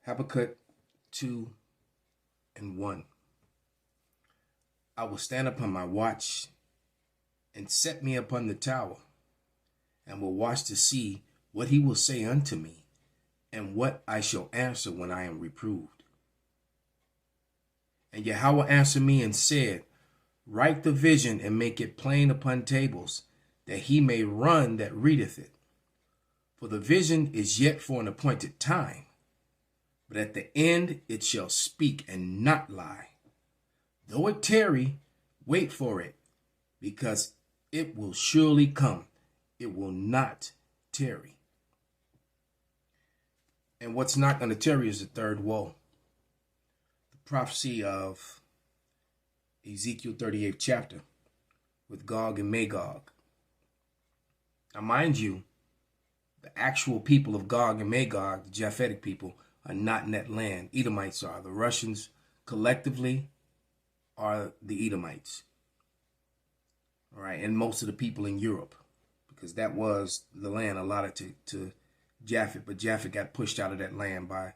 Habakkuk 2:1. I will stand upon my watch and set me upon the tower, and will watch to see what he will say unto me, and what I shall answer when I am reproved. And Yahweh answered me and said, Write the vision and make it plain upon tables, that he may run that readeth it. For the vision is yet for an appointed time, but at the end it shall speak and not lie. Though it tarry, wait for it, because it will surely come. It will not tarry. And what's not going to tarry is the third woe. The prophecy of Ezekiel 38th chapter with Gog and Magog. Now, mind you, the actual people of Gog and Magog, the Japhetic people, are not in that land. Edomites are. The Russians collectively are the Edomites. All right, and most of the people in Europe, because that was the land allotted to Japhet, but Japhet got pushed out of that land by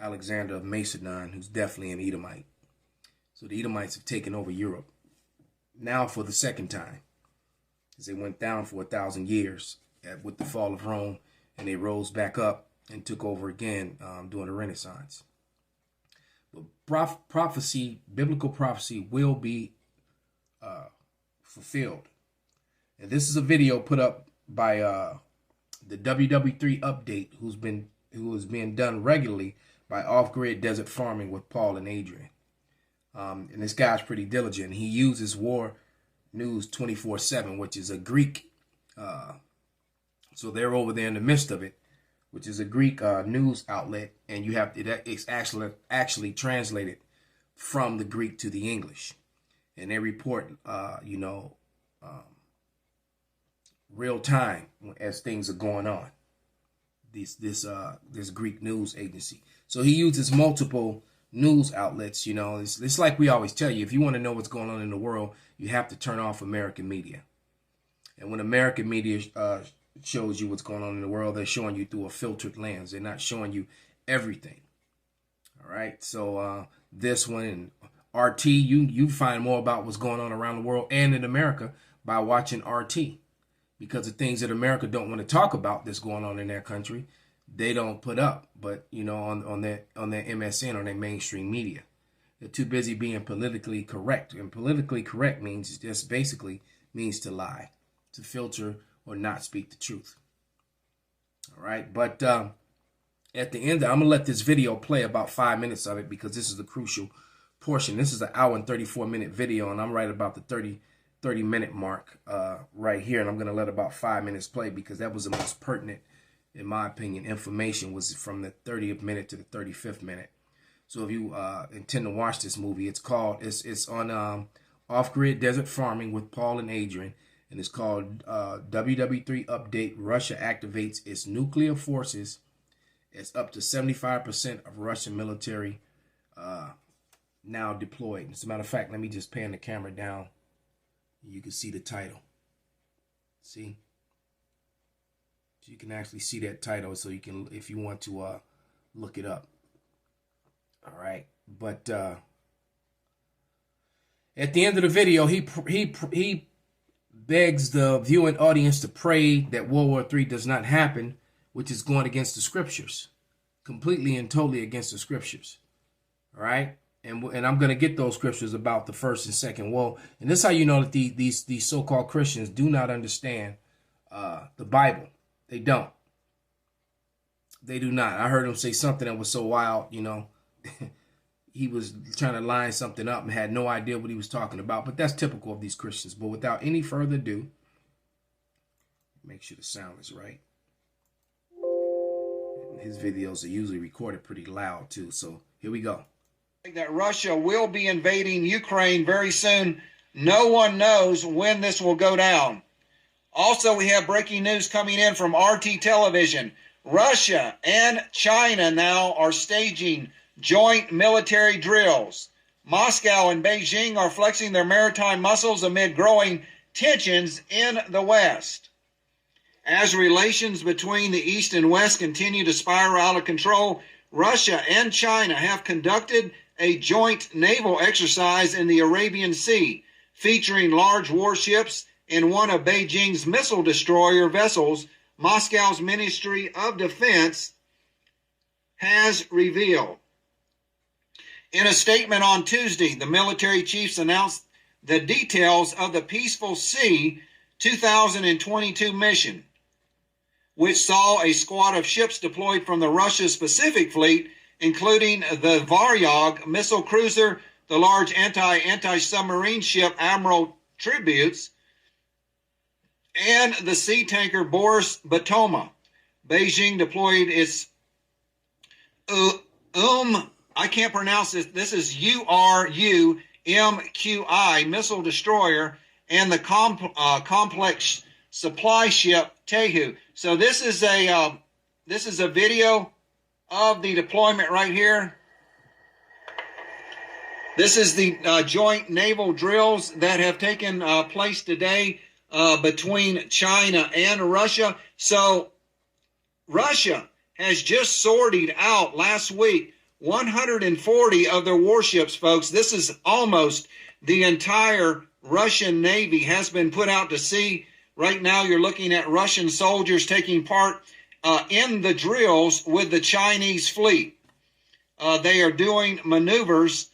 Alexander of Macedon, who's definitely an Edomite. So the Edomites have taken over Europe now for the second time, as they went down for 1,000 years with the fall of Rome, and they rose back up and took over again during the Renaissance. But prophecy, biblical prophecy, will be fulfilled. And this is a video put up by the WW3 update, who is being done regularly by Off-Grid Desert Farming with Paul and Adrian. And this guy's pretty diligent. He uses War News 24/7, which is a Greek. So they're over there in the midst of it, which is a Greek news outlet, and you have it's actually translated from the Greek to the English, and they report real time as things are going on. This Greek news agency. So he uses multiple news outlets. It's like we always tell you, if you want to know what's going on in the world, you have to turn off American media. And when American media shows you what's going on in the world, they're showing you through a filtered lens. They're not showing you everything. All right. So this one and RT, you find more about what's going on around the world and in America by watching RT, because the things that America don't want to talk about that's going on in their country, they don't put up. But on their MSN, on their mainstream media, they're too busy being politically correct. And politically correct means just basically means to lie, to filter, or not speak the truth. All right. But at the end, I'm going to let this video play about 5 minutes of it, because this is the crucial portion. This is an hour and 34-minute video, and I'm right about the 30-minute mark right here. And I'm going to let about 5 minutes play, because that was the most pertinent, in my opinion, information was from the 30th minute to the 35th minute. So if you intend to watch this movie, it's on Off-Grid Desert Farming with Paul and Adrian. And it's called WW3 Update. Russia activates its nuclear forces. It's up to 75% of Russian military now deployed. As a matter of fact, let me just pan the camera down. You can see the title. See? So you can actually see that title, so you can, if you want to look it up. All right. But at the end of the video, he begs the viewing audience to pray that World War III does not happen, which is going against the scriptures, completely and totally against the scriptures. All right. And I'm going to get those scriptures about the first and second woe. And this is how you know that these so-called Christians do not understand the Bible. They don't. They do not. I heard him say something that was so wild, he was trying to line something up and had no idea what he was talking about. But that's typical of these Christians. But without any further ado, make sure the sound is right. And his videos are usually recorded pretty loud too. So here we go. That Russia will be invading Ukraine very soon. No one knows when this will go down. Also, we have breaking news coming in from RT Television. Russia and China now are staging joint military drills. Moscow and Beijing are flexing their maritime muscles amid growing tensions in the West. As relations between the East and West continue to spiral out of control, Russia and China have conducted a joint naval exercise in the Arabian Sea, featuring large warships and one of Beijing's missile destroyer vessels, Moscow's Ministry of Defense has revealed. In a statement on Tuesday, the military chiefs announced the details of the Peaceful Sea 2022 mission, which saw a squad of ships deployed from the Russia's Pacific Fleet, including the Varyag missile cruiser, the large anti-submarine ship Admiral Tributes, and the sea tanker Boris Batoma. Beijing deployed its I can't pronounce this. This is URUMQI missile destroyer and the complex supply ship Tehu. So this is a video of the deployment right here. This is the joint naval drills that have taken place today between China and Russia. So Russia has just sorted out last week 140 of their warships, folks. This is almost the entire Russian Navy has been put out to sea. Right now, you're looking at Russian soldiers taking part in the drills with the Chinese fleet. They are doing maneuvers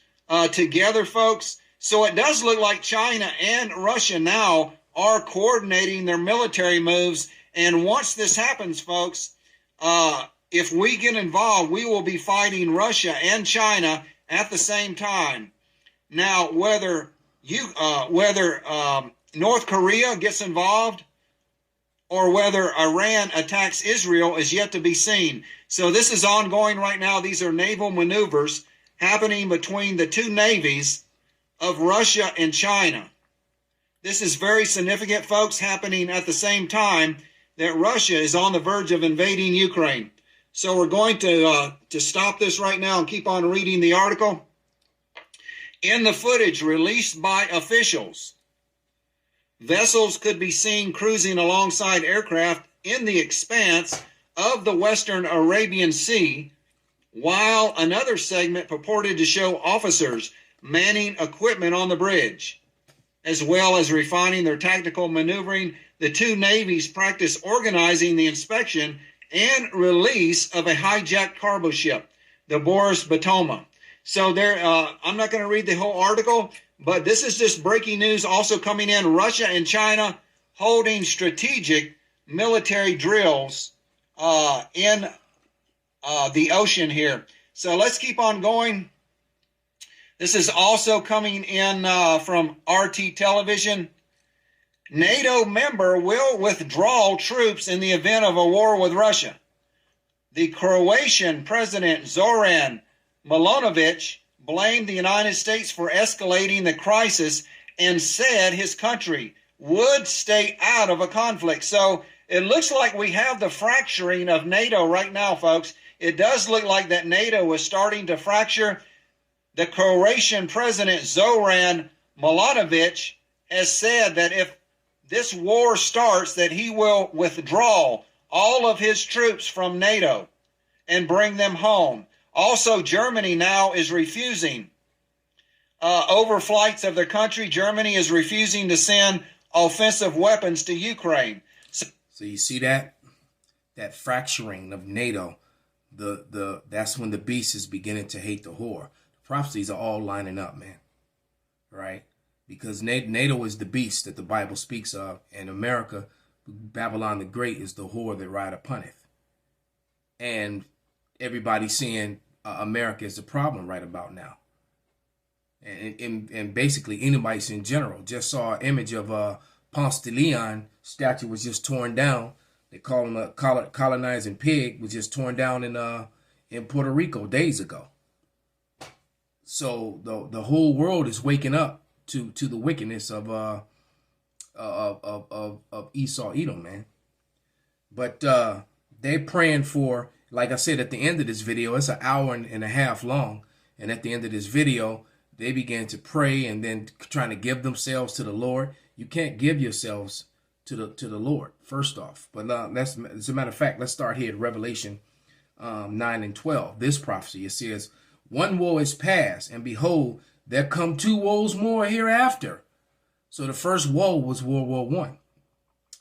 together, folks. So it does look like China and Russia now are coordinating their military moves. And once this happens, folks, if we get involved, we will be fighting Russia and China at the same time. Now, whether North Korea gets involved or whether Iran attacks Israel is yet to be seen. So this is ongoing right now. These are naval maneuvers happening between the two navies of Russia and China. This is very significant, folks, happening at the same time that Russia is on the verge of invading Ukraine. So we're going to stop this right now and keep on reading the article. In the footage released by officials, vessels could be seen cruising alongside aircraft in the expanse of the Western Arabian Sea, while another segment purported to show officers manning equipment on the bridge. As well as refining their tactical maneuvering, the two navies practice organizing the inspection and release of a hijacked cargo ship, the Boris Batoma. So there, I'm not going to read the whole article, but this is just breaking news also coming in. Russia and China holding strategic military drills in the ocean here. So let's keep on going. This is also coming in from RT Television. NATO member will withdraw troops in the event of a war with Russia. The Croatian President Zoran Milanovic blamed the United States for escalating the crisis and said his country would stay out of a conflict. So it looks like we have the fracturing of NATO right now, folks. It does look like that NATO is starting to fracture. The Croatian President Zoran Milanovic has said that if this war starts, that he will withdraw all of his troops from NATO and bring them home. Also, Germany now is refusing overflights of their country. Germany is refusing to send offensive weapons to Ukraine. So you see that fracturing of NATO. That's when the beast is beginning to hate the whore. The prophecies are all lining up, man. Right? Because NATO is the beast that the Bible speaks of, and America, Babylon the Great, is the whore that ride upon it. And everybody's seeing America as the problem right about now. And basically anybody in general. Just saw an image of Ponce de Leon statue was just torn down. They call him a colonizing pig, was just torn down in Puerto Rico days ago. So the whole world is waking up to the wickedness of Esau Edom, man. But they're praying for, like I said, at the end of this video, it's an hour and a half long, and at the end of this video, they began to pray and then trying to give themselves to the Lord. You can't give yourselves to the Lord, first off. But as a matter of fact, let's start here at Revelation 9 and 12. This prophecy, it says, one woe is past, and behold, there come two woes more hereafter. So the first woe was World War I.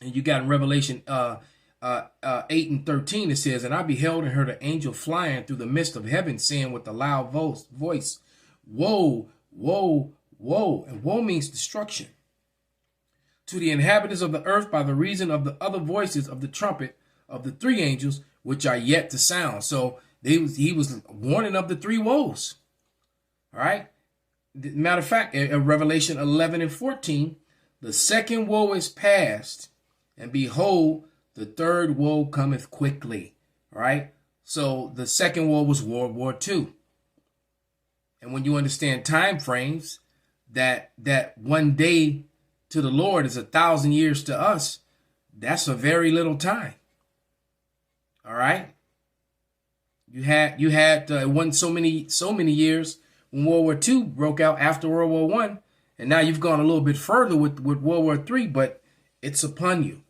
And you got in Revelation 8 and 13, it says, and I beheld and heard an angel flying through the midst of heaven, saying with a loud voice, woe, woe, woe. And woe means destruction. To the inhabitants of the earth by the reason of the other voices of the trumpet of the three angels, which are yet to sound. So he was warning of the three woes. All right. Matter of fact, in Revelation 11 and 14, the second woe is past, and behold, the third woe cometh quickly. All right. So the second woe was World War II. And when you understand time frames, that one day to the Lord is 1,000 years to us, that's a very little time. All right. You had it wasn't so many years when World War II broke out after World War I, and now you've gone a little bit further with World War III, but it's upon you.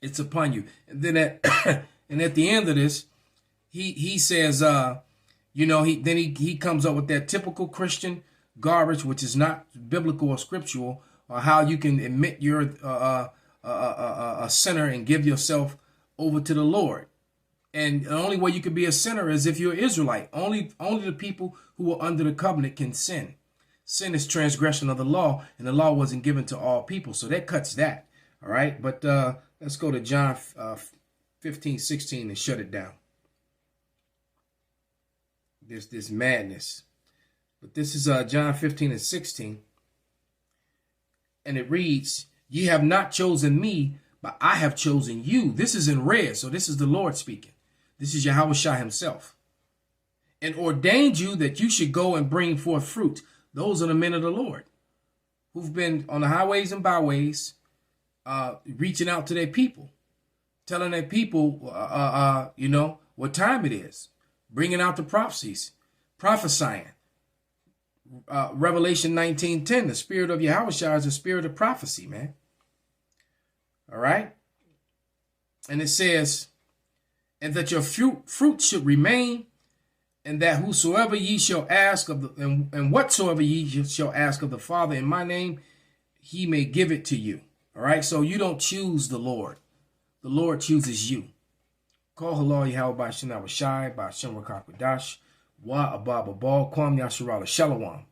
It's upon you. And then at the end of this, he says, he comes up with that typical Christian garbage, which is not biblical or scriptural, or how you can admit you're a sinner and give yourself over to the Lord. And the only way you can be a sinner is if you're an Israelite. Only the people who are under the covenant can sin. Sin is transgression of the law, and the law wasn't given to all people. So that cuts that. All right. But let's go to John 15, 16 and shut it down. There's this madness. But this is John 15 and 16. And it reads, ye have not chosen me, but I have chosen you. This is in red. So this is the Lord speaking. This is Yahweh Shai himself. And ordained you that you should go and bring forth fruit. Those are the men of the Lord who've been on the highways and byways, reaching out to their people, telling their people, what time it is, bringing out the prophecies, prophesying. Revelation 19:10, the spirit of Yahweh Shai is a spirit of prophecy, man. All right. And it says, and that your fruit should remain, and that whosoever ye shall ask of and whatsoever ye shall ask of the Father in my name, he may give it to you. All right. So you don't choose the Lord. The Lord chooses you. Call halal Yahweh by Shem Shai, by Shem Rakakwadash, Wa Abba Babal, Kwam Yasharala Shalom.